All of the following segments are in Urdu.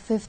5th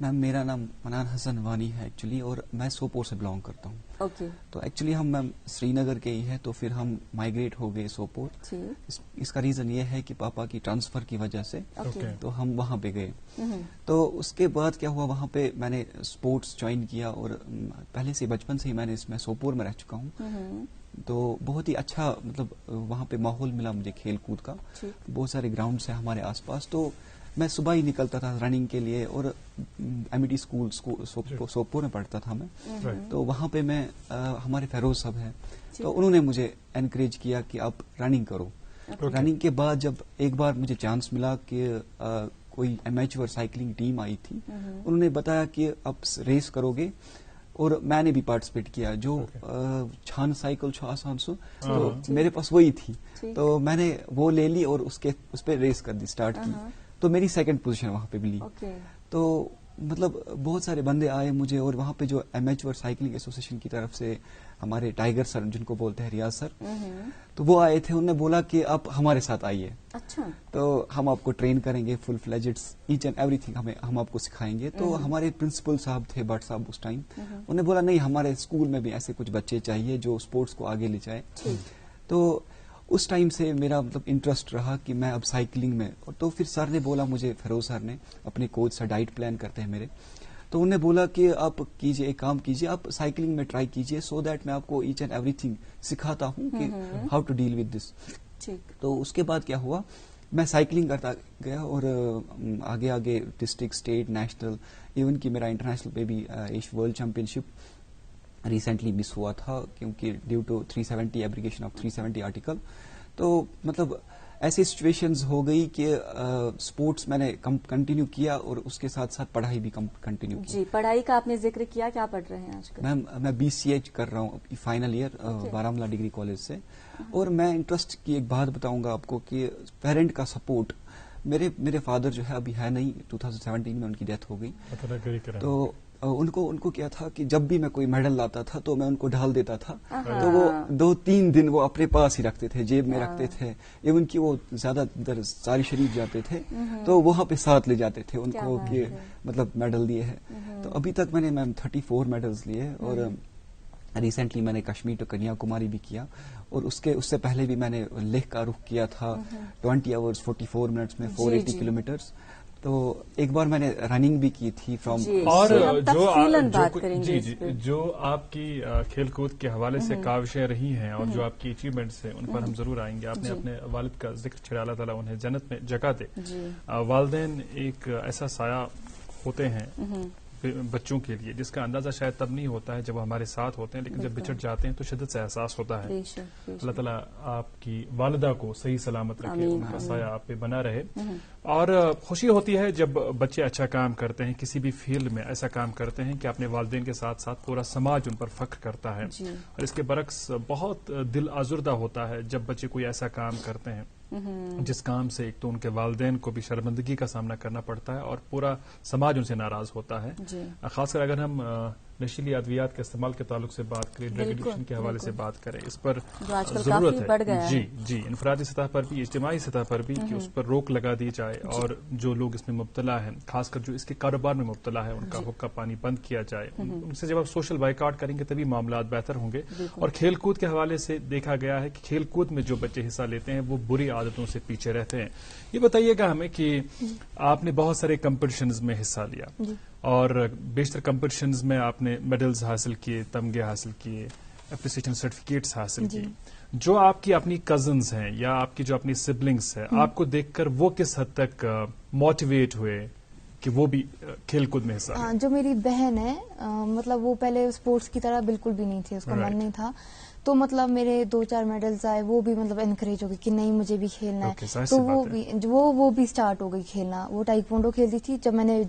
میم میرا نام منان حسن وانی ہے ایکچولی, اور میں سوپور سے بلانگ کرتا ہوں. اوکے. تو ایکچولی ہم میم سری نگر کے ہی ہیں, تو پھر ہم مائگریٹ ہو گئے سوپور. اس کا ریزن یہ ہے کہ پاپا کی ٹرانسفر کی وجہ سے تو ہم وہاں پہ گئے. تو اس کے بعد کیا ہوا, وہاں پہ میں نے اسپورٹس جوائن کیا, اور پہلے سے بچپن سے ہی میں نے اس میں سوپور میں رہ چکا ہوں. تو بہت ہی اچھا مطلب وہاں پہ ماحول ملا مجھے کھیل کود کا. بہت سارے گراؤنڈس ہیں ہمارے آس پاس, تو میں صبح ہی نکلتا تھا رننگ کے لیے, اور M E D school Sopore میں پڑھتا تھا میں. تو وہاں پہ میں ہمارے فیروز صاحب ہیں, تو انہوں نے مجھے انکریج کیا کہ آپ رننگ کرو. رننگ کے بعد جب ایک بار مجھے چانس ملا کہ کوئی امیچور سائیکلنگ ٹیم آئی تھی, انہوں نے بتایا کہ آپ ریس کرو گے, اور میں نے بھی پارٹیسپیٹ کیا. جو چھان سائیکل چھو آسان سو, تو میرے پاس وہی تھی, تو میں نے وہ لے لی اور اس پہ ریس کر دی, اسٹارٹ کی. تو میری سیکنڈ پوزیشن وہاں پہ ملی. تو مطلب بہت سارے بندے آئے مجھے, اور وہاں پہ جو امیچور سائیکلنگ ایسوسیشن کی طرف سے ہمارے ٹائیگر سر جن کو بولتے ہیں ریاض سر, تو وہ آئے تھے. انہوں نے بولا کہ آپ ہمارے ساتھ آئیے, تو ہم آپ کو ٹرین کریں گے فل فلیجڈ, ایچ اینڈ ایوری تھنگ ہم آپ کو سکھائیں گے. تو ہمارے پرنسپل صاحب تھے بٹ صاحب اس ٹائم, انہوں نے بولا نہیں ہمارے اسکول میں بھی ایسے کچھ بچے چاہیے جو اسپورٹس کو آگے لے جائے. تو اس ٹائم سے میرا مطلب انٹرسٹ رہا کہ میں اب سائیکلنگ میں. تو پھر سر نے بولا مجھے, فیروز سر نے, اپنے کوچ سے ڈائٹ پلان کرتے ہیں میرے, تو انہوں نے بولا کہ آپ کیجئے, ایک کام کیجئے, آپ سائیکلنگ میں ٹرائی کیجئے, سو دیٹ میں آپ کو ایچ اینڈ ایوری تھنگ سکھاتا ہوں کہ how to deal with this. تو اس کے بعد کیا ہوا, میں سائیکلنگ کرتا گیا, اور آگے آگے ڈسٹرکٹ, اسٹیٹ, نیشنل, ایون کہ میرا انٹرنیشنل پہ بھی world champion recently miss ہوا تھا, کیونکہ due to 370 abrogation of 370 article. تو مطلب ایسی سچویشنز ہو گئی کہ اسپورٹس میں نے کنٹینیو کیا, اور اس کے ساتھ ساتھ پڑھائی بھی کنٹینیو کی. جی, پڑھائی کا آپ نے ذکر کیا, کیا پڑھ رہے ہیں آج کل؟ میم میں BCA کر رہا ہوں final year Baramulla degree college سے. اور میں انٹرسٹ کی ایک بات بتاؤں گا آپ کو کہ پیرنٹ کا سپورٹ. میرے فادر جو ہے ابھی ہے نہیں, 2017 میں ان کی ڈیتھ ہو گئی. تو ان کو کیا تھا کہ جب بھی میں کوئی میڈل لاتا تھا تو میں ان کو ڈھال دیتا تھا. تو وہ 2-3 دن وہ اپنے پاس ہی رکھتے تھے, جیب میں رکھتے تھے. ایون کہ وہ زیادہ در ساری شریف جاتے تھے, تو وہاں پہ ساتھ لے جاتے تھے ان کو کہ مطلب میڈل دیے ہیں. تو ابھی تک میں نے میم 34 میڈلز لیے, اور ریسنٹلی میں نے کشمیر ٹو کنیا کماری بھی کیا, اور اس سے پہلے بھی میں نے لیہ کا رخ کیا تھا 20 آورز 44 منٹس میں 480 کلومیٹرز. تو ایک بار میں نے رننگ بھی کی تھی فرام. اور جو آپ کی کھیل کود کے حوالے سے کاوشیں رہی ہیں, اور جو آپ کی اچیومنٹس ہیں, ان پر ہم ضرور آئیں گے. آپ نے اپنے والد کا ذکر چھڑا, اللہ تعالیٰ انہیں جنت میں جگہ دے. والدین ایک ایسا سایہ ہوتے ہیں بچوں کے لیے جس کا اندازہ شاید تب نہیں ہوتا ہے جب وہ ہمارے ساتھ ہوتے ہیں, لیکن جب بچڑ جاتے ہیں تو شدت سے احساس ہوتا ہے. اللہ تعالیٰ آپ کی والدہ کو صحیح سلامت رکھے, ان کا سایہ آپ پہ بنا رہے. اور خوشی ہوتی ہے جب بچے اچھا کام کرتے ہیں, کسی بھی فیلڈ میں ایسا کام کرتے ہیں کہ اپنے والدین کے ساتھ ساتھ پورا سماج ان پر فخر کرتا ہے. اور اس کے برعکس بہت دل آزردہ ہوتا ہے جب بچے کوئی ایسا کام کرتے ہیں جس کام سے ایک تو ان کے والدین کو بھی شرمندگی کا سامنا کرنا پڑتا ہے, اور پورا سماج ان سے ناراض ہوتا ہے. خاص کر اگر ہم نشیلی ادویات کے استعمال کے تعلق سے بات کریں, ڈرگ ایڈکشن کے حوالے سے بات کریں, اس پر ضرورت ہے جی انفرادی سطح پر بھی, اجتماعی سطح پر بھی, کہ اس پر روک لگا دی جائے, اور جو لوگ اس میں مبتلا ہیں, خاص کر جو اس کے کاروبار میں مبتلا ہے, ان کا حقہ پانی بند کیا جائے. ان سے جب آپ سوشل بائیکاٹ کریں گے تبھی معاملات بہتر ہوں گے. اور کھیل کود کے حوالے سے دیکھا گیا ہے کہ کھیل کود میں جو بچے حصہ لیتے ہیں وہ بری عادتوں سے پیچھے رہتے ہیں. یہ بتائیے گا ہمیں کہ آپ نے بہت سارے کمپٹیشنز میں حصہ لیا, اور بیشتر کمپٹیشنز میں آپ نے میڈلز حاصل کیے, تمغے حاصل کیے, اپریسیشن سرٹیفکیٹس حاصل کیے. جو آپ کی اپنی کزنز ہیں یا آپ کی جو اپنی سبلنگس ہیں, آپ کو دیکھ کر وہ کس حد تک موٹیویٹ ہوئے کہ وہ بھی کھیل کود میں حصہ؟ جو میری بہن ہے, مطلب وہ پہلے اسپورٹس کی طرح بالکل بھی نہیں تھی, اس کا من نہیں تھا. تو مطلب میرے 2-4 میڈلز آئے, وہ بھی مطلب انکریج ہو گئی کہ نہیں مجھے بھی کھیلنا ہے. تو وہ بھی اسٹارٹ ہو گئی کھیلنا. وہ ٹائیکوانڈو کھیلتی تھی, جب میں نے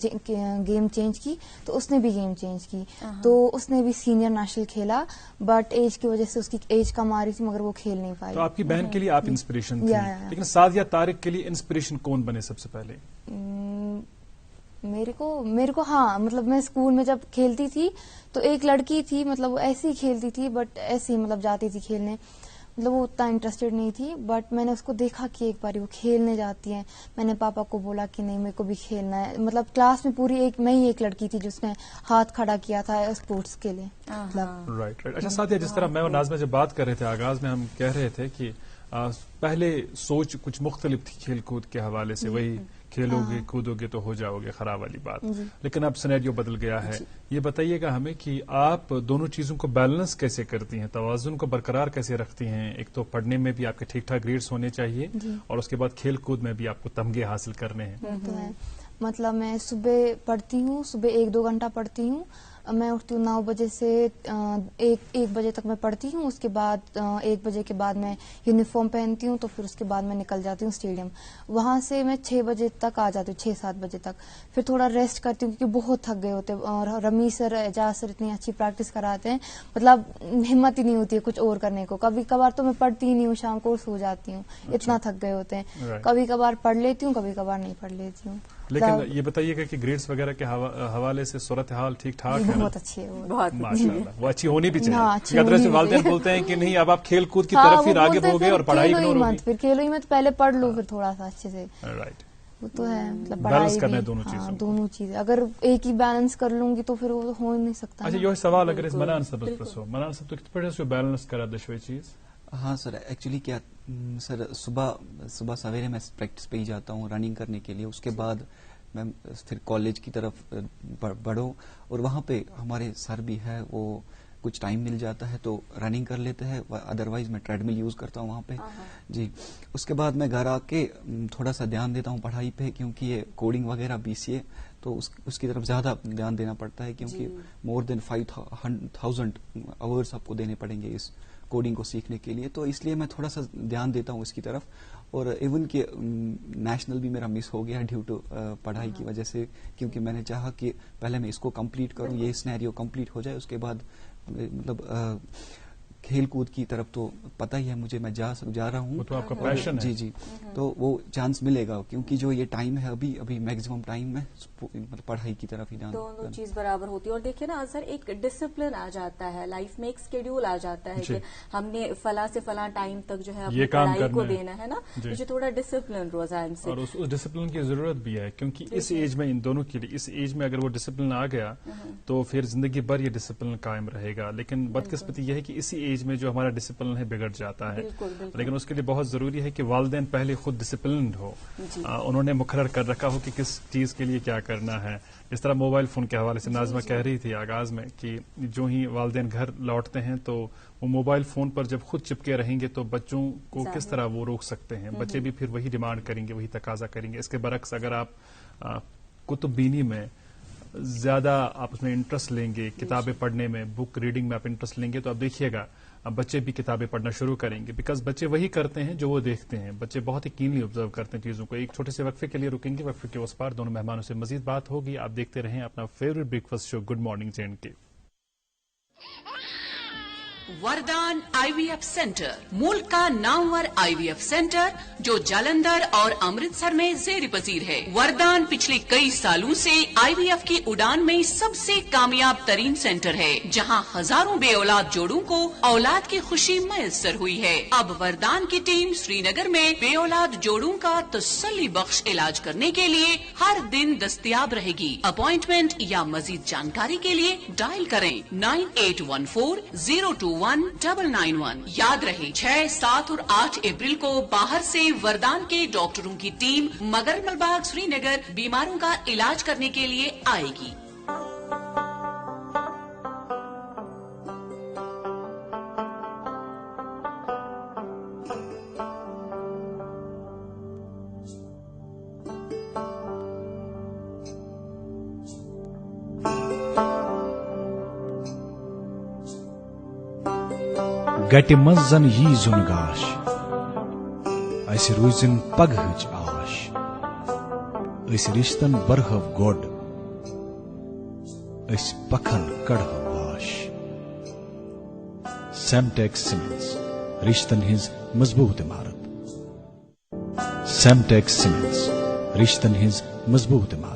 گیم چینج کی تو اس نے بھی گیم چینج کی. تو اس نے بھی سینئر نیشنل کھیلا, بٹ ایج کی وجہ سے اس کی ایج کم آ رہی تھی, مگر وہ کھیل نہیں پائی. تو آپ کی بہن کے لیے آپ انسپریشن تھی, لیکن سعدیہ طارق کے لیے انسپریشن کون بنے سب سے پہلے؟ میرے کو ہاں, مطلب میں اسکول میں جب کھیلتی تھی تو ایک لڑکی تھی, مطلب وہ ایسی ہی کھیلتی تھی, بٹ ایسی ہی مطلب جاتی تھی کھیلنے. مطلب وہ اتنا انٹرسٹیڈ نہیں تھی, بٹ میں نے اس کو دیکھا کہ ایک باری وہ کھیلنے جاتی ہیں. میں نے پاپا کو بولا کہ نہیں میرے کو بھی کھیلنا ہے. مطلب کلاس میں پوری میں ہی ایک لڑکی تھی جس نے ہاتھ کھڑا کیا تھا اسپورٹس کے لیے. رائٹ. اچھا ساتھ جس طرح میں اور نازمہ جب بات کر رہے تھے آغاز میں, ہم کہہ رہے تھے کہ پہلے سوچ کچھ مختلف تھی کھیل کود کے حوالے سے, وہی کھیلو گے کودو گے تو ہو جاؤ گے خراب والی بات, لیکن اب سینیریو بدل گیا ہے. یہ بتائیے گا ہمیں کہ آپ دونوں چیزوں کو بیلنس کیسے کرتی ہیں, توازن کو برقرار کیسے رکھتی ہیں؟ ایک تو پڑھنے میں بھی آپ کے ٹھیک ٹھاک گریڈز ہونے چاہیے اور اس کے بعد کھیل کود میں بھی آپ کو تمغے حاصل کرنے ہیں. مطلب میں صبح پڑھتی ہوں, صبح 1-2 گھنٹہ پڑھتی ہوں. میں اٹھتی ہوں 9 بجے سے 1 بجے تک میں پڑھتی ہوں. اس کے بعد 1 بجے کے بعد میں یونیفارم پہنتی ہوں, تو پھر اس کے بعد میں نکل جاتی ہوں اسٹیڈیم. وہاں سے میں 6 بجے تک آ جاتی ہوں, 6-7 بجے تک. پھر تھوڑا ریسٹ کرتی ہوں کیونکہ بہت تھک گئے ہوتے, اور رمی سر اعجاز سر اتنی اچھی پریکٹس کراتے ہیں, مطلب ہمت ہی نہیں ہوتی ہے کچھ اور کرنے کو. کبھی کبھار تو میں پڑھتی ہی نہیں ہوں, شام کو سو جاتی ہوں, اتنا تھک گئے ہوتے ہیں. کبھی کبھار پڑھ لیتی ہوں, کبھی کبھار نہیں پڑھ لیتی ہوں. لیکن یہ بتائیے گا کہ گریڈز وغیرہ کے حوالے سے صورتحال ٹھیک ٹھاک ہے؟ بہت اچھی ہے, ماشاء اللہ, وہ اچھی ہونی بھی چاہیے. ادھر سے والدین بولتے ہیں کہ نہیں اب آپ کھیل کود کی طرف ہی راغب ہو گئے اور پڑھائی اگنور ہوگی. پھر کھیلو ہی مت, پہلے پڑھ لو پھر تھوڑا سا اچھے سے. رائٹ, وہ تو ہے, مطلب بیلنس کرنا ہے دونوں چیزیں. اگر ایک ہی بیلنس کر لوں گی تو پھر وہ ہو نہیں سکتا. اچھا یہ سوال اگر منان صاحب پرسو, منان صاحب تو کت پہ بیلنس کرا دشوئی چیز؟ ہاں سر, ایکچولی کیا سر, صبح سویرے میں پریکٹس پہ ہی جاتا ہوں رننگ کرنے کے لیے. اس کے بعد میں پھر کالج کی طرف بڑھوں, اور وہاں پہ ہمارے سر بھی ہے, وہ کچھ ٹائم مل جاتا ہے تو رننگ کر لیتے ہیں, ادروائز میں ٹریڈ مل یوز کرتا ہوں وہاں پہ. جی, اس کے بعد میں گھر آ کے تھوڑا سا دھیان دیتا ہوں پڑھائی پہ, کیونکہ یہ کوڈنگ وغیرہ BCA تو اس کی طرف زیادہ دھیان دینا پڑتا ہے, کیونکہ مور دین 5,000 آورس آپ کو دینے پڑیں گے اس کوڈنگ کو سیکھنے کے لیے. تو اس لیے میں تھوڑا سا دھیان دیتا ہوں اس کی طرف. اور ایون کہ نیشنل بھی میرا مس ہو گیا ڈیو ٹو پڑھائی کی وجہ سے, کیونکہ میں نے چاہا کہ پہلے میں اس کو کمپلیٹ کروں, یہ سینیریو کمپلیٹ ہو جائے, اس کے بعد مطلب کھیل کود کی طرف تو پتہ ہی ہے مجھے, میں جا رہا ہوں. وہ تو آپ کا پیشن ہے. جی, تو وہ چانس ملے گا, کیونکہ جو یہ ٹائم ہے ابھی میکسیمم ٹائم میں مطلب پڑھائی کی طرف ہی دونوں چیز برابر ہوتی ہے. اور دیکھیں نا سر, ایک ڈسپلن آ جاتا ہے لائف میں, ایک اسکیڈول آ جاتا ہے کہ ہم نے فلاں سے فلاں ٹائم تک جو ہے اپنی پڑھائی کو دینا ہے نا, مجھے تھوڑا ڈسپلن روزانہ سے. اور اس ڈسپلن کی ضرورت بھی ہے, کیونکہ اس ایج میں ان دونوں کے لیے, اس ایج میں اگر وہ ڈسپلن آ گیا تو پھر زندگی بھر یہ ڈسپلن قائم رہے گا. لیکن بدقسمتی یہ ہے کہ اسی ایج میں جو ہمارا ڈسپلن ہے بگڑ جاتا ہے. لیکن اس کے لیے بہت ضروری ہے کہ والدین پہلے خود ڈسپلنڈ ہو, انہوں نے مقرر کر رکھا ہو کہ کس چیز کے لیے کیا کرنا ہے. جس طرح موبائل فون کے حوالے سے ناظمہ کہہ رہی تھی آغاز میں کہ جو ہی والدین گھر لوٹتے ہیں تو وہ موبائل فون پر جب خود چپکے رہیں گے تو بچوں کو کس طرح وہ روک سکتے ہیں. بچے بھی پھر وہی ڈیمانڈ کریں گے, وہی تقاضا کریں گے. اس کے برعکس اگر آپ کتب بینی میں زیادہ آپ اس میں انٹرسٹ لیں گے, کتابیں پڑھنے میں, بک ریڈنگ میں آپ انٹرسٹ لیں گے, تو آپ دیکھیے گا بچے بھی کتابیں پڑھنا شروع کریں گے, بیکاز بچے وہی کرتے ہیں جو وہ دیکھتے ہیں. بچے بہت ہی کینلی آبزرو کرتے ہیں چیزوں کو. ایک چھوٹے سے وقفے کے لیے رکیں گے, وقفے کے اس پار دونوں مہمانوں سے مزید بات ہوگی. آپ دیکھتے رہیں اپنا favourite breakfast show good morning JNK. Vardan IVF centre, ملک کا نامور IVF سینٹر جو جالندھر اور امرتسر میں زیر پذیر ہے. وردان پچھلے کئی سالوں سے IVF کی اڑان میں سب سے کامیاب ترین سینٹر ہے, جہاں ہزاروں بے اولاد جوڑوں کو اولاد کی خوشی میسر ہوئی ہے. اب وردان کی ٹیم سری نگر میں بے اولاد جوڑوں کا تسلی بخش علاج کرنے کے لیے ہر دن دستیاب رہے گی. اپوائنٹمنٹ یا مزید جانکاری کے لیے ڈائل کریں 9814-021-991. یاد رہے 6, 7 اور 8 اپریل کو باہر سے وردان کے ڈاکٹروں کی ٹیم مگر ملباغ سری نگر بیماروں کا علاج کرنے کے لیے آئے گی. گٹہِ منٛز زن یی زُن گاش اسہِ روٗزِن پگہٕچ آش أسۍ رِشتن برہو گۄڈ أسۍ پکھن کڑہو واش. سیمٹیک سیمنٹس رشتن ہٕنٛز مضبوٗط عمارت. سیمٹیک سیمنٹس رشتن ہٕنٛز مضبوٗط عمارت.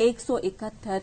171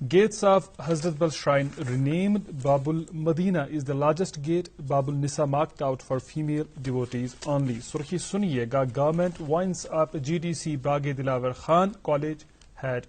Gates of Hazrat Bal Shrine renamed Babul Madina is the largest gate. Babul Nisa marked out for female devotees only. Surkhi suniyega, government winds up GDC Baghe Dilawar Khan College had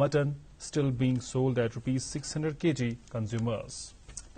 mutton still being sold at ₹600 kg consumers.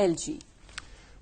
LG।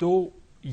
2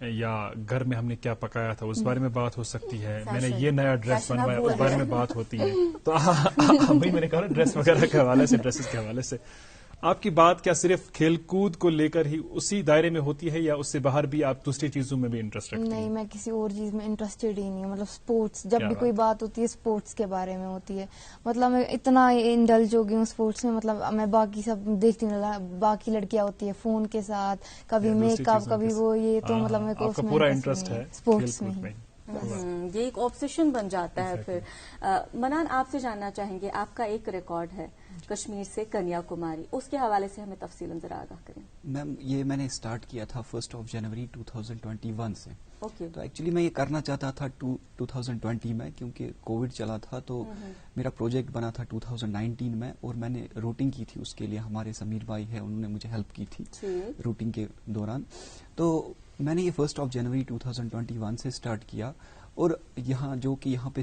یا گھر میں ہم نے کیا پکایا تھا اس بارے میں بات ہو سکتی ہے, میں نے یہ نیا ڈریس بنوایا اس بارے میں بات ہوتی ہے. تو وہی میں نے کہا ڈریس وغیرہ کے حوالے سے, ڈریسز کے حوالے سے آپ کی بات کیا صرف کھیل کود کو لے کر ہی اسی دائرے میں ہوتی ہے یا اس سے باہر بھی آپ دوسری چیزوں میں بھی انٹرسٹ رکھتی ہیں؟ نہیں, میں کسی اور چیز میں انٹرسٹیڈ ہی نہیں ہوں. مطلب اسپورٹس, جب بھی کوئی بات ہوتی ہے اسپورٹس کے بارے میں ہوتی ہے. مطلب میں اتنا انڈلج ہو گئی ہوں اسپورٹس میں. مطلب میں باقی سب دیکھتی ہوں, باقی لڑکیاں ہوتی ہے فون کے ساتھ, کبھی میک اپ, کبھی وہ یہ, تو مطلب میرے کو اس میں پورا انٹرسٹ ہے اسپورٹس میں. یہ ایک آبسیشن بن جاتا ہے. پھر منان, آپ سے جاننا چاہیں گے, آپ کا ایک ریکارڈ ہے کشمیر سے کنیا کماری, اس کے حوالے سے ہمیں تفصیل ذرا آگاہ کریں. میم یہ میں نے اسٹارٹ کیا تھا 1 جنوری 2021 سے. تو ایکچولی میں یہ کرنا چاہتا تھا 2020 میں, کیونکہ کووڈ چلا تھا, تو میرا پروجیکٹ بنا تھا 2019 میں, اور میں نے روٹنگ کی تھی اس کے لیے. ہمارے سمیر بھائی ہے, انہوں نے مجھے ہیلپ کی تھی روٹنگ کے دوران. تو میں نے یہ 1 جنوری 2021 سے اسٹارٹ کیا, اور یہاں جو کہ یہاں پہ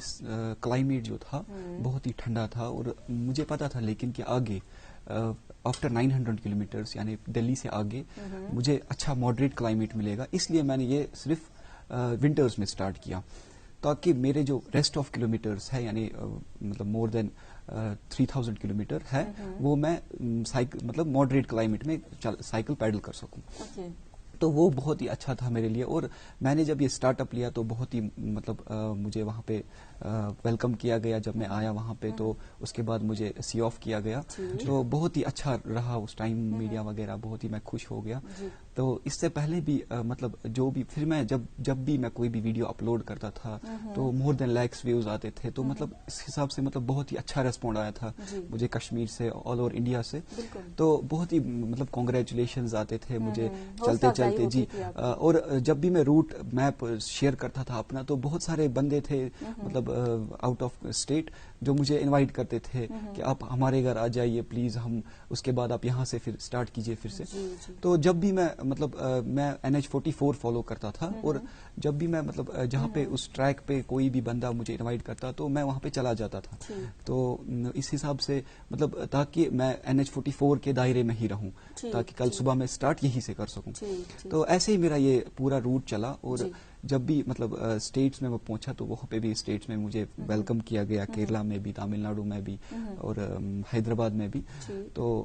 کلائمیٹ جو تھا بہت ہی ٹھنڈا تھا, اور مجھے پتا تھا لیکن کہ آگے آفٹر 900 کلومیٹرز یعنی دلی سے آگے مجھے اچھا ماڈریٹ کلائمیٹ ملے گا. اس لیے میں نے یہ صرف ونٹرز میں اسٹارٹ کیا, تاکہ میرے جو ریسٹ آف کلومیٹرز ہے یعنی مطلب مور دین 3000 کلومیٹر ہے, وہ میں مطلب ماڈریٹ کلائمیٹ میں سائیکل پیڈل کر سکوں. تو وہ بہت ہی اچھا تھا میرے لیے. اور میں نے جب یہ اسٹارٹ اپ لیا تو بہت ہی مطلب مجھے وہاں پہ ویلکم کیا گیا. جب میں آیا وہاں پہ تو اس کے بعد مجھے سی آف کیا گیا, تو بہت ہی اچھا رہا اس ٹائم. میڈیا وغیرہ بہت ہی میں خوش ہو گیا. تو اس سے پہلے بھی مطلب جو بھی پھر میں جب بھی میں کوئی بھی ویڈیو اپلوڈ کرتا تھا تو مور دین لیکس ویوز آتے تھے. تو مطلب اس حساب سے مطلب بہت ہی اچھا ریسپونڈ آیا تھا مجھے کشمیر سے, آل اوور انڈیا سے. تو بہت ہی مطلب کانگریچولیشنز آتے تھے مجھے چلتے چلتے. جی, اور جب بھی میں روٹ میپ شیئر کرتا تھا اپنا, تو بہت سارے بندے تھے مطلب آؤٹ آف اسٹیٹ جو مجھے انوائٹ کرتے تھے کہ آپ ہمارے گھر آ جائیے پلیز, ہم اس کے بعد آپ یہاں سے پھر اسٹارٹ کیجیے پھر سے. تو جب بھی میں مطلب میں NH44 فالو کرتا تھا, اور جب بھی میں مطلب جہاں پہ اس ٹریک پہ کوئی بھی بندہ مجھے انوائٹ کرتا تو میں وہاں پہ چلا جاتا تھا. تو اس حساب سے مطلب تاکہ میں NH44 کے دائرے میں ہی رہوں, تاکہ کل صبح میں اسٹارٹ یہی سے کر سکوں. تو ایسے ہی میرا یہ پورا روٹ چلا. اور جب بھی مطلب اسٹیٹس میں میں پہنچا تو وہاں پہ بھی اسٹیٹس میں مجھے ویلکم کیا گیا, کیرلا میں بھی, تامل ناڈو میں بھی, اور حیدرآباد میں بھی. تو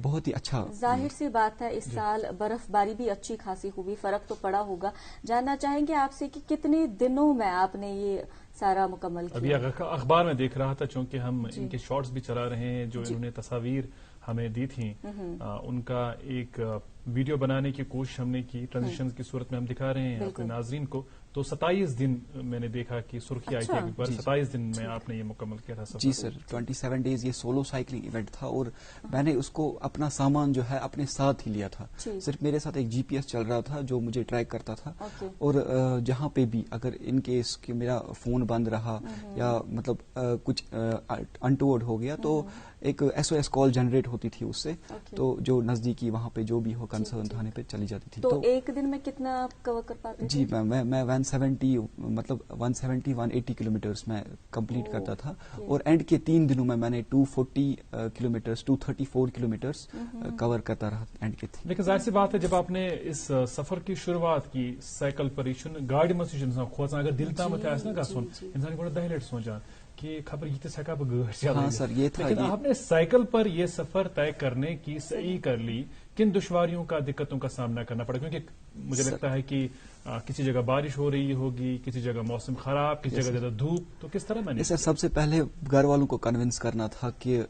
بہت ہی اچھا. ظاہر سی بات ہے اس سال برف باری بھی اچھی خاصی ہوئی, فرق تو پڑا ہوگا. جاننا چاہیں گے آپ سے کہ کتنے دنوں میں آپ نے یہ سارا مکمل کیا؟ ابھی اخبار میں دیکھ رہا تھا, چونکہ ہم ان کے شارٹس بھی چلا رہے ہیں, جو انہوں نے تصاویر ہمیں دی تھیں ان کا ایک ویڈیو بنانے کی کوشش ہم نے کی, ٹرانزیشن کی صورت میں ہم دکھا رہے ہیں اپنے ناظرین کو. تو 27 دن میں نے دیکھا کہ سرخی آئی تھی, 27 دن میں آپ نے یہ مکمل کیا تھا. جی سر, 27 ڈیز یہ سولو سائیکلنگ ایونٹ تھا, اور میں نے اس کو اپنا سامان جو ہے اپنے ساتھ ہی لیا تھا. صرف میرے ساتھ ایک GPS چل رہا تھا جو مجھے ٹریک کرتا تھا, اور جہاں پہ بھی اگر ان کیس کہ میرا فون بند رہا یا مطلب کچھ انٹورڈ ہو گیا تو ایک SOS کال جنریٹ ہوتی تھی اس سے, تو جو نزدیکی وہاں پہ جو بھی ہو کنسرن تھانے پہ چلی جاتی تھی. تو ایک دن میں کتنا کور کر پاتے؟ جی میں 170 مطلب 180 کلومیٹرز میں کمپلیٹ کرتا تھا, اور اینڈ کے 3 دنوں میں نے 240 کلومیٹرز 234 کلومیٹرز کور کرتا رہا اینڈ کے. لیکن ظاہر سی بات ہے جب آپ نے اس سفر کی شروعات کی سائیکل پر گاڑی میں کھوژان اگر دل تام آس نا گھن انسان گوڑا 10 لٹ سوچان کہ خبر یہ ہیکا بہ گاڑی چلائیت, لیکن آپ نے سائیکل پر یہ سفر طے کرنے کی صحیح کر لی. کن دشواریوں کا, دقتوں کا سامنا کرنا پڑا؟ کیونکہ مجھے لگتا ہے کہ کسی جگہ بارش ہو رہی ہوگی, کسی جگہ موسم خراب, کسی جگہ زیادہ دھوپ, تو کس طرح میں نے سب سے پہلے گھر والوں کو کنونس کرنا تھا کہ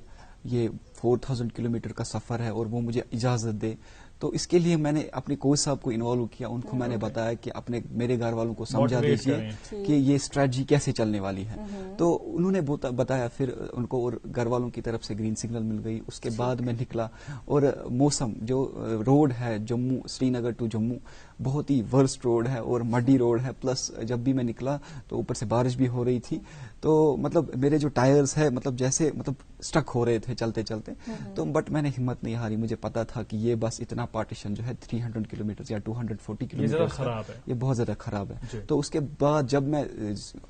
یہ 4000 کلومیٹر کا سفر ہے اور وہ مجھے اجازت دے. تو اس کے لیے میں نے اپنے کوچ صاحب کو انوالو کیا, ان کو میں نے بتایا کہ اپنے میرے گھر والوں کو سمجھا دیجیے کہ یہ اسٹریٹجی کیسے چلنے والی ہے. تو انہوں نے بتایا, پھر ان کو اور گھر والوں کی طرف سے گرین سگنل مل گئی. اس کے بعد میں نکلا, اور موسم جو روڈ ہے جموں سری نگر ٹو جموں بہت ہی ورسٹ روڈ ہے اور مڈی روڈ ہے, پلس جب بھی میں نکلا تو اوپر سے بارش بھی ہو رہی تھی. تو مطلب میرے جو ٹائرز ہے مطلب جیسے مطلب اسٹک ہو رہے تھے چلتے چلتے. تو بٹ میں نے ہمت نہیں ہاری, مجھے پتا تھا کہ یہ بس اتنا پارٹیشن جو ہے 300 کلومیٹر یا 240 کلومیٹر یہ بہت زیادہ خراب ہے. تو اس کے بعد جب میں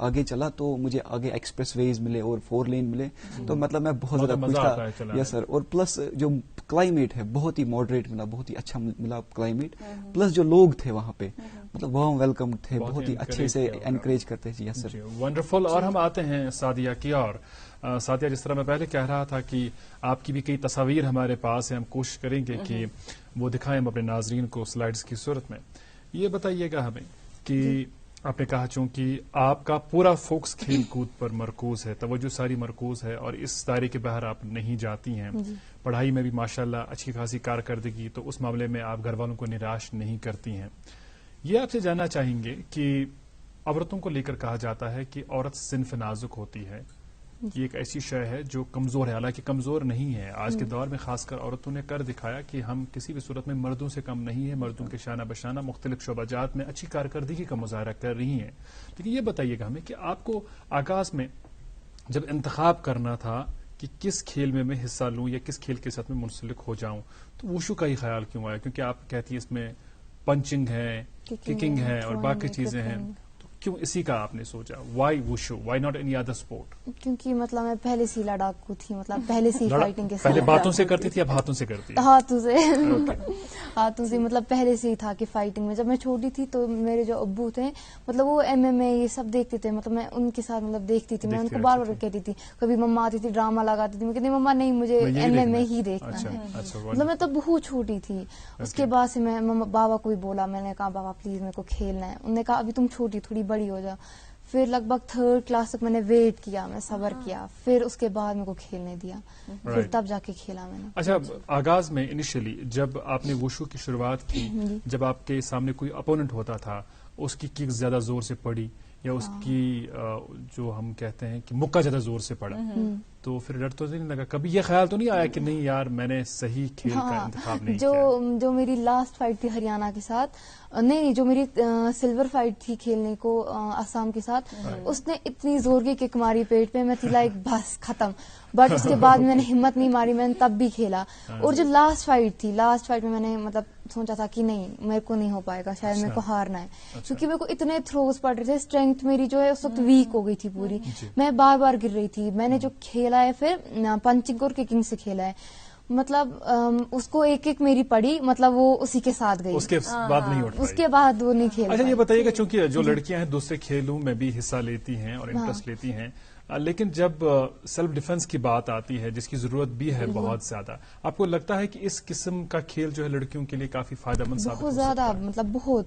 آگے چلا تو مجھے آگے ایکسپریس ویز ملے اور 4 لین ملے, تو مطلب میں بہت زیادہ خوش تھا. یس سر. اور پلس جو کلائمیٹ ہے بہت ہی ماڈریٹ ملا, بہت ہی اچھا ملا کلائمیٹ. پلس جو لوگ تھے وہاں پہ مطلب وارم ویلکم تھے, بہت ہی اچھے سے انکریج کرتے تھے. یس سر, ونڈرفل. اور ہم آتے ہیں سعدیہ کی. اور سعدیہ, جس طرح میں پہلے کہہ رہا تھا کہ آپ کی بھی کئی تصاویر ہمارے پاس ہیں, ہم کوشش کریں گے کہ وہ دکھائیں ہم اپنے ناظرین کو سلائیڈز کی صورت میں. یہ بتائیے گا ہمیں کہ آپ نے کہا چونکہ آپ کا پورا فوکس کھیل کود پر مرکوز ہے, توجہ ساری مرکوز ہے, اور اس دائرے کے باہر آپ نہیں جاتی ہیں, پڑھائی میں بھی ماشاءاللہ اچھی خاصی کارکردگی, تو اس معاملے میں آپ گھر والوں کو نراش نہیں کرتی ہیں. یہ آپ سے جاننا چاہیں گے کہ عورتوں کو لے کر کہا جاتا ہے کہ عورت صنف نازک ہوتی ہے, یہ ایک ایسی شے ہے جو کمزور ہے, حالانکہ کمزور نہیں ہے. آج کے دور میں خاص کر عورتوں نے کر دکھایا کہ ہم کسی بھی صورت میں مردوں سے کم نہیں ہیں, مردوں کے شانہ بشانہ مختلف شعبہ جات میں اچھی کارکردگی کا مظاہرہ کر رہی ہیں. لیکن یہ بتائیے گا ہمیں کہ آپ کو آغاز میں جب انتخاب کرنا تھا کہ کس کھیل میں میں حصہ لوں یا کس کھیل کے ساتھ میں منسلک ہو جاؤں, تو وشو کا ہی خیال کیوں آیا؟ کیونکہ آپ کہتی ہیں اس میں پنچنگ ہے, ککنگ ہے اور باقی چیزیں ہیں, کیوں اسی کا آپ نے سوچا؟ Why wushu, why not any other sport? کیونکہ مطلب میں پہلے سے لڑاکو تھی, مطلب پہلے سے فائٹنگ کے ساتھ. پہلے باتوں سے کرتی تھی, اب ہاتھوں سے کرتی؟ ہاتھوں سے مطلب پہلے سے ہی تھا کہ فائٹنگ میں. جب میں چھوٹی تھی تو میرے جو ابو تھے مطلب وہ MMA یہ سب دیکھتے تھے, مطلب میں ان کے ساتھ مطلب دیکھتی تھی. میں ان کو بار بار کہتی تھی, کبھی مما آتی تھی ڈرامہ لگاتی تھی, میں کہتی مما نہیں مجھے MMA ہی دیکھنا ہے. مطلب میں تب بہت چھوٹی تھی. اس کے بعد سے میں بابا کو بھی بولا, میں نے کہا بابا پلیز میرے کو کھیلنا ہے. انہوں نے کہا ابھی تم چھوٹی, تھوڑی بڑی ہو جا. پھر لگ بھگ 3rd کلاس تک میں نے ویٹ کیا, میں صبر کیا, پھر اس کے بعد میرے کو کھیلنے دیا, پھر تب جا کے کھیلا میں نے. اچھا, آغاز میں انیشلی جب آپ نے وشو کی شروعات کی, جب آپ کے سامنے کوئی اپوننٹ ہوتا تھا, اس کی کک زیادہ زور سے پڑی یا اس کی جو ہم کہتے ہیں کہ مکہ زیادہ زور سے پڑا, تو پھر ڈر تو نہیں لگا؟ کبھی یہ خیال تو نہیں آیا کہ نہیں یار میں نے صحیح کھیل کا انتخاب نہیں کیا؟ جو میری لاسٹ فائٹ تھی ہریانہ کے ساتھ, نہیں جو میری سلور فائٹ تھی کھیلنے کو آسام کے ساتھ, اس نے اتنی زور کی کک ماری پیٹ پہ, میں تھی لائک بس ختم. بٹ اس کے بعد میں نے ہمت نہیں ماری, میں نے تب بھی کھیلا. اور جو لاسٹ فائٹ تھی, لاسٹ فائٹ میں میں نے مطلب سوچا تھا کہ نہیں میرے کو نہیں ہو پائے گا, شاید میرے کو ہارنا ہے, کیونکہ میرے کو اتنے تھروز پڑ رہے تھے, اسٹرینتھ میری جو ہے اس وقت ویک ہو گئی تھی پوری, میں بار بار گر رہی تھی. میں نے جو کھیلا ہے پھر پنچنگ اور ککنگ سے کھیلا ہے, مطلب اس کو ایک ایک میری پڑی, مطلب وہ اسی کے ساتھ گئی, اس کے بعد نہیں اٹھ پائی, اس کے بعد وہ نہیں کھیلا. اچھا یہ بتائیے گا, چونکہ جو لڑکیاں ہیں دوسرے کھیلوں میں بھی حصہ لیتی ہیں اور انٹرسٹ لیتی ہیں, لیکن جب سیلف ڈیفنس کی بات آتی ہے جس کی ضرورت بھی ہے بہت زیادہ, آپ کو لگتا ہے کہ اس قسم کا کھیل جو ہے لڑکیوں کے لیے کافی فائدہ مند ثابت ہو سکتا ہے؟ بہت زیادہ, مطلب بہت,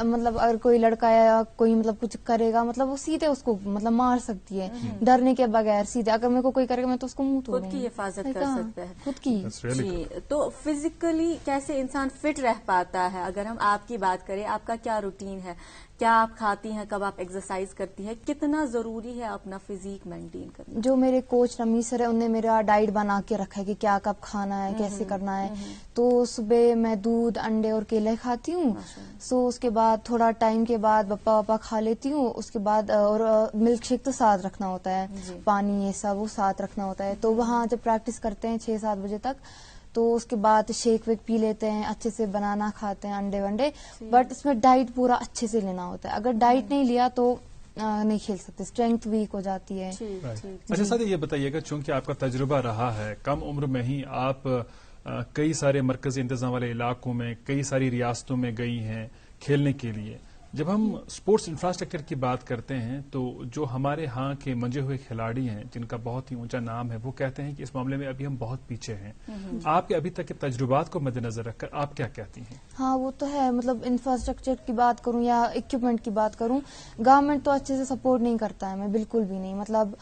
مطلب اگر کوئی لڑکا یا کوئی مطلب کچھ کرے گا, مطلب وہ سیدھے اس کو مطلب مار سکتی ہے ڈرنے کے بغیر سیدھے. اگر میرے کو کوئی کرے گا میں تو اس کو منہ توڑوں گی. خود کی حفاظت کر سکتا ہے, خود کی. جی, تو فزیکلی کیسے انسان فٹ رہ پاتا ہے؟ اگر ہم آپ کی بات کریں, آپ کا کیا روٹین ہے, کیا آپ کھاتی ہیں, کب آپ ایکسرسائز کرتی ہیں, کتنا ضروری ہے اپنا فزیک مینٹین کرنا؟ جو میرے کوچ رمیش سر ہے, انہوں نے میرا ڈائٹ بنا کے رکھا ہے کہ کیا کب کھانا ہے, کیسے کرنا ہے. تو صبح میں دودھ, انڈے اور کیلے کھاتی ہوں. سو اس کے بعد تھوڑا ٹائم کے بعد بپا کھا لیتی ہوں. اس کے بعد اور ملک شیک تو ساتھ رکھنا ہوتا ہے, پانی یہ سب وہ ساتھ رکھنا ہوتا ہے. تو وہاں جب پریکٹس کرتے ہیں 6-7 بجے تک, تو اس کے بعد شیک ویک پی لیتے ہیں, اچھے سے بنانا کھاتے ہیں, انڈے ونڈے. بٹ اس میں ڈائٹ پورا اچھے سے لینا ہوتا ہے. اگر ڈائٹ نہیں لیا تو نہیں کھیل سکتے, اسٹرینتھ ویک ہو جاتی ہے. اچھا سادہ یہ بتائیے گا, چونکہ آپ کا تجربہ رہا ہے, کم عمر میں ہی آپ کئی سارے مرکزی انتظام والے علاقوں میں, کئی ساری ریاستوں میں گئی ہیں کھیلنے کے لیے. جب ہم اسپورٹس انفراسٹرکچر کی بات کرتے ہیں تو جو ہمارے ہاں کے منجے ہوئے کھلاڑی ہیں جن کا بہت ہی اونچا نام ہے, وہ کہتے ہیں کہ اس معاملے میں ابھی ہم بہت پیچھے ہیں. آپ کے ابھی تک کے تجربات کو مد نظر رکھ کر آپ کیا کہتی ہیں؟ ہاں وہ تو ہے, مطلب انفراسٹرکچر کی بات کروں یا اکوپمنٹ کی بات کروں, گورنمنٹ تو اچھے سے سپورٹ نہیں کرتا ہے, میں بالکل بھی نہیں. مطلب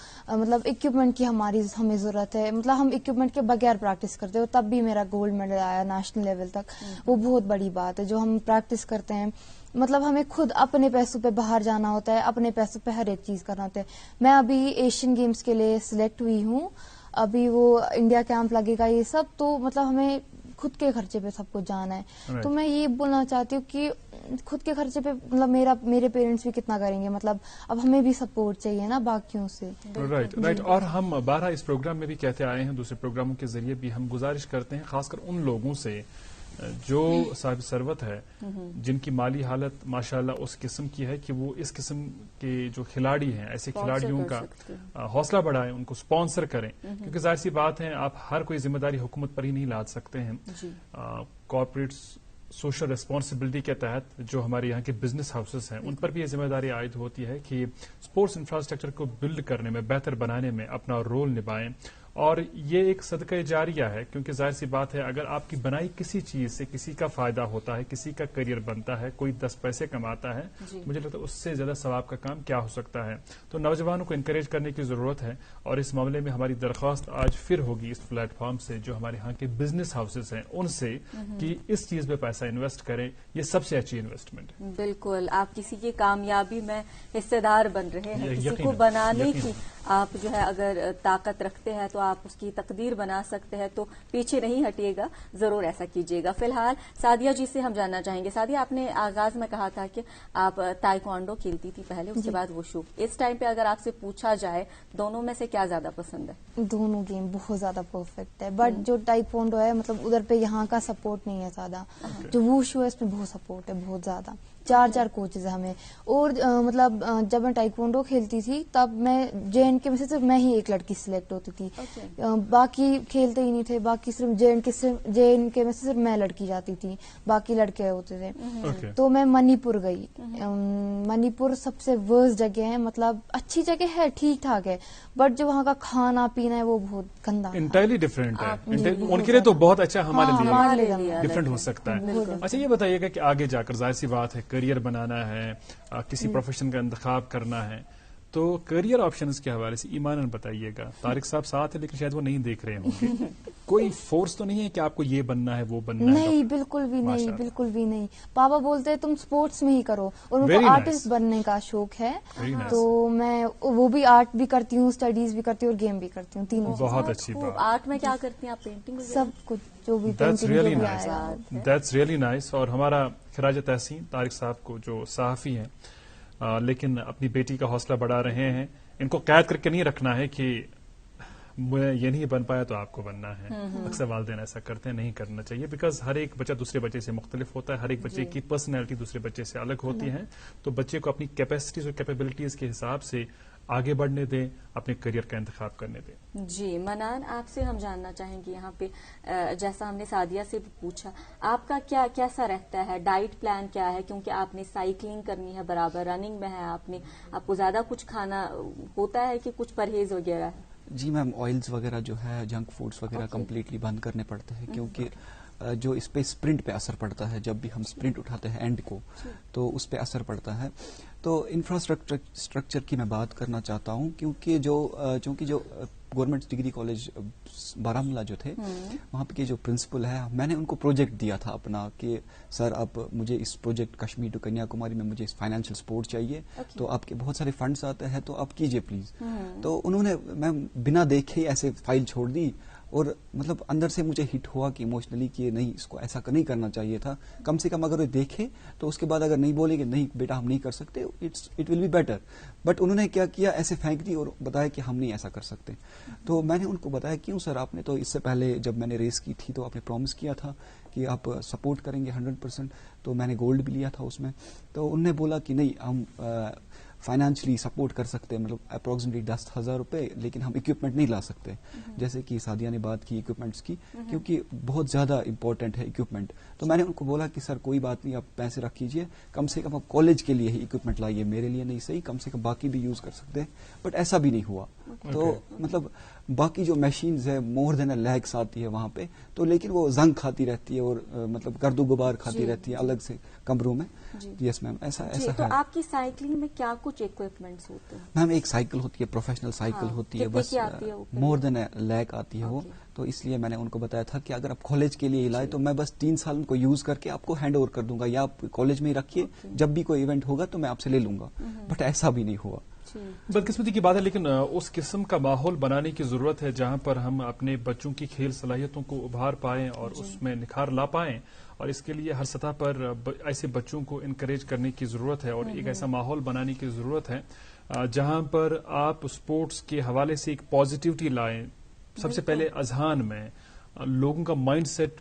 اکوپمنٹ کی ہمیں ضرورت ہے. مطلب ہم اکوپمنٹ کے بغیر پریکٹس کرتے ہو, تب بھی میرا گولڈ میڈل آیا نیشنل لیول تک, وہ بہت بڑی بات ہے. جو ہم پریکٹس کرتے ہیں, مطلب ہمیں خود اپنے پیسوں پہ باہر جانا ہوتا ہے, اپنے پیسوں پہ ہر ایک چیز کرنا ہوتا ہے. میں ابھی ایشین گیمز کے لیے سلیکٹ ہوئی ہوں, ابھی وہ انڈیا کیمپ لگے گا یہ سب, تو مطلب ہمیں خود کے خرچے پہ سب کچھ جانا ہے. تو میں یہ بولنا چاہتی ہوں کہ خود کے خرچے پہ مطلب میرے پیرنٹس بھی کتنا کریں گے, مطلب اب ہمیں بھی سپورٹ چاہیے نا باقیوں سے. رائٹ. اور ہم بارہ اس پروگرام میں بھی کہتے آئے ہیں, دوسرے پروگراموں کے ذریعے بھی ہم گزارش کرتے ہیں خاص کر ان لوگوں سے جو صاحب ثروت ہے جن کی مالی حالت ماشاءاللہ اس قسم کی ہے کہ وہ اس قسم کے جو کھلاڑی ہیں ایسے کھلاڑیوں کا حوصلہ بڑھائیں, ان کو اسپانسر کریں, کیونکہ ظاہر سی بات ہے آپ ہر کوئی ذمہ داری حکومت پر ہی نہیں لاد سکتے ہیں. کارپوریٹ سوشل ریسپانسبلٹی کے تحت جو ہمارے یہاں کے بزنس ہاؤسز ہیں ان پر بھی یہ ذمہ داری عائد ہوتی ہے کہ اسپورٹس انفراسٹرکچر کو بلڈ کرنے میں, بہتر بنانے میں اپنا رول نبھائیں. اور یہ ایک صدقہ جاریہ ہے, کیونکہ ظاہر سی بات ہے اگر آپ کی بنائی کسی چیز سے کسی کا فائدہ ہوتا ہے, کسی کا کریئر بنتا ہے, کوئی 10 پیسے کماتا ہے, مجھے لگتا ہے اس سے زیادہ ثواب کا کام کیا ہو سکتا ہے. تو نوجوانوں کو انکریج کرنے کی ضرورت ہے, اور اس معاملے میں ہماری درخواست آج پھر ہوگی اس پلیٹ فارم سے جو ہمارے یہاں کے بزنس ہاؤسز ہیں ان سے کہ اس چیز میں پیسہ انویسٹ کریں. یہ سب سے اچھی انویسٹمنٹ ہے. بالکل, آپ کسی کی کامیابی میں حصہ دار بن رہے ہیں, کسی کو بنانے کی آپ جو ہے اگر طاقت رکھتے ہیں تو آپ اس کی تقدیر بنا سکتے ہیں, تو پیچھے نہیں ہٹیے گا, ضرور ایسا کیجیے گا. فی الحال سعدیہ جی سے ہم جاننا چاہیں گے. سعدیہ, آپ نے آغاز میں کہا تھا کہ آپ تائیکوانڈو کھیلتی تھی پہلے, اس کے بعد وشو. اس ٹائم پہ اگر آپ سے پوچھا جائے دونوں میں سے کیا زیادہ پسند ہے؟ دونوں گیم بہت زیادہ پرفیکٹ ہے, بٹ جو تائیکوانڈو ہے مطلب ادھر پہ یہاں کا سپورٹ نہیں ہے زیادہ. جو وشو ہے اس میں بہت سپورٹ ہے, بہت زیادہ. 4 کوچز ہیں ہمیں. اور مطلب جب میں ٹائیکوانڈو کھیلتی تھی تب میں JNK میں سے صرف میں ہی ایک لڑکی سلیکٹ ہوتی تھی, باقی کھیلتے ہی نہیں تھے. باقی صرف JNK میں سے صرف میں لڑکی جاتی تھی, باقی لڑکے ہوتے تھے. تو میں منی پور گئی. منی پور سب سے ورسٹ جگہ ہے, مطلب اچھی جگہ ہے, ٹھیک ٹھاک ہے, بٹ جو وہاں کا کھانا پینا ہے وہ بہت گندا, انٹائرلی ڈفرینٹ ہے. ان کے لیے تو بہت اچھا, ہمارے لیے ڈفرینٹ ہو سکتا ہے. اچھا یہ بتائیے گا کہ آگے جا کر ظاہر سی بات ہے کریئر بنانا ہے, کسی پروفیشن کا انتخاب کرنا ہے, تو کریئر آپشنز کے حوالے سے ایماناً بتائیے گا. طارق صاحب ساتھ ہے لیکن شاید وہ نہیں دیکھ رہے ہوں گے. کوئی فورس تو نہیں ہے کہ آپ کو یہ بننا ہے وہ بننا ہے؟ نہیں, بالکل بھی نہیں, بالکل بھی نہیں. پاپا بولتے ہیں تم سپورٹس میں ہی کرو, اور ان کو آرٹسٹ بننے کا شوق ہے, تو میں وہ بھی آرٹ بھی کرتی ہوں, اسٹڈیز بھی کرتی ہوں, اور گیم بھی کرتی ہوں, تینوں. بہت اچھی بات. آرٹ میں کیا کرتی ہیں آپ؟ پینٹنگ, سب کچھ جو بھی. That's really nice. اور ہمارا خراج تحسین طارق صاحب کو جو صحافی ہیں لیکن اپنی بیٹی کا حوصلہ بڑھا رہے ہیں. ان کو قید کر کے نہیں رکھنا ہے کہ میں یہ نہیں بن پایا تو آپ کو بننا ہے. اکثر والدین ایسا کرتے ہیں, نہیں کرنا چاہیے, بیکاز ہر ایک بچہ دوسرے بچے سے مختلف ہوتا ہے, ہر ایک بچے کی پرسنالٹی دوسرے بچے سے الگ ہوتی ہے. تو بچے کو اپنی کیپیسٹیز اور کیپیبلٹیز کے حساب سے آگے بڑھنے دیں, اپنے کریئر کا انتخاب کرنے دیں. جی منان, آپ سے ہم جاننا چاہیں گے یہاں پہ, جیسا ہم نے سعدیہ سے بھی پوچھا, آپ کا کیسا رہتا ہے ڈائٹ پلان, کیا ہے؟ کیونکہ آپ نے سائیکلنگ کرنی ہے, برابر رننگ میں ہے, آپ کو زیادہ کچھ کھانا ہوتا ہے کہ کچھ پرہیز وغیرہ ہے؟ جی میم, آئلز وغیرہ جو ہے, جنک فوڈز وغیرہ کمپلیٹلی بند کرنے پڑتے ہیں, کیونکہ جو اس پہ اسپرنٹ پہ اثر پڑتا ہے. جب بھی ہم اسپرنٹ اٹھاتے ہیں اینڈ کو, تو اس پہ اثر پڑتا ہے. تو انفراسٹرکچر کی میں بات کرنا چاہتا ہوں, چونکہ جو گورنمنٹ ڈگری کالج بارہمولہ جو تھے, وہاں پہ جو پرنسپل ہے, میں نے ان کو پروجیکٹ دیا تھا اپنا کہ سر اب مجھے اس پروجیکٹ کشمیر ٹو کنیا کماری میں مجھے فائنینشیل سپورٹ چاہیے, تو آپ کے بہت سارے فنڈز آتے ہیں تو آپ کیجئے پلیز. تو انہوں نے, میں بنا دیکھے ایسے فائل چھوڑ دی, اور مطلب اندر سے مجھے ہٹ ہوا کہ ایموشنلی کہ نہیں, اس کو ایسا نہیں کرنا چاہیے تھا. کم سے کم اگر وہ دیکھے تو اس کے بعد اگر نہیں بولے کہ نہیں بیٹا ہم نہیں کر سکتے, it will be better. But انہوں نے کیا کیا, ایسے پھینک دی اور بتایا کہ ہم نہیں ایسا کر سکتے. تو میں نے ان کو بتایا کیوں سر, آپ نے تو اس سے پہلے جب میں نے ریس کی تھی تو آپ نے پرومس کیا تھا کہ آپ سپورٹ کریں گے 100%. تو میں نے گولڈ بھی لیا تھا اس میں. تو انہوں نے بولا کہ نہیں, ہم فائنینشلی سپورٹ کر سکتے ہیں, مطلب اپروکسیمیٹلی 10,000 روپے, لیکن ہم اکوپمنٹ نہیں لا سکتے. جیسے کہ سعدیہ نے بات کی اکوپمنٹس کی, کیونکہ بہت زیادہ امپورٹنٹ ہے اکوپمنٹ. تو میں نے ان کو بولا کہ سر کوئی بات نہیں, آپ پیسے رکھ کیجیے, کم سے کم آپ کالج کے لیے ہی اکوپمنٹ لائیے, میرے لیے نہیں صحیح, کم سے کم باقی بھی یوز کر سکتے ہیں. بٹ ایسا بھی نہیں ہوا. تو مطلب باقی جو مشینز ہے مور دین اے لیکس آتی ہے وہاں پہ, تو لیکن وہ زنگ کھاتی رہتی ہے اور مطلب گرد و غبار کھاتی رہتی ہے الگ سے کمروں میں. یس میم, ایسا تو آپ کی سائیکلنگ میں کیا کچھ اکوپمنٹس ہوتے ہیں؟ میم ایک سائیکل ہوتی ہے, پروفیشنل سائیکل ہوتی ہے, بس مور دین اے لیک آتی ہے وہ. تو اس لیے میں نے ان کو بتایا تھا کہ اگر آپ کالج کے لیے لائے تو میں بس 3 سال ان کو یوز کر کے آپ کو ہینڈ اوور کر دوں گا, یا آپ کالج میں ہی رکھیے, جب بھی کوئی ایونٹ ہوگا تو میں آپ سے لے لوں گا. بٹ ایسا بھی نہیں ہوا. بدقسمتی کی بات ہے, لیکن اس قسم کا ماحول بنانے کی ضرورت ہے جہاں پر ہم اپنے بچوں کی کھیل صلاحیتوں کو ابھار پائیں اور اس میں نکھار لا پائیں. اور اس کے لیے ہر سطح پر ایسے بچوں کو انکریج کرنے کی ضرورت ہے, اور ایک ایسا ماحول بنانے کی ضرورت ہے جہاں پر آپ اسپورٹس کے حوالے سے ایک پازیٹیوٹی لائیں. سب سے پہلے اذہان میں لوگوں کا mind set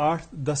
8-10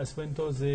Es wenn to ze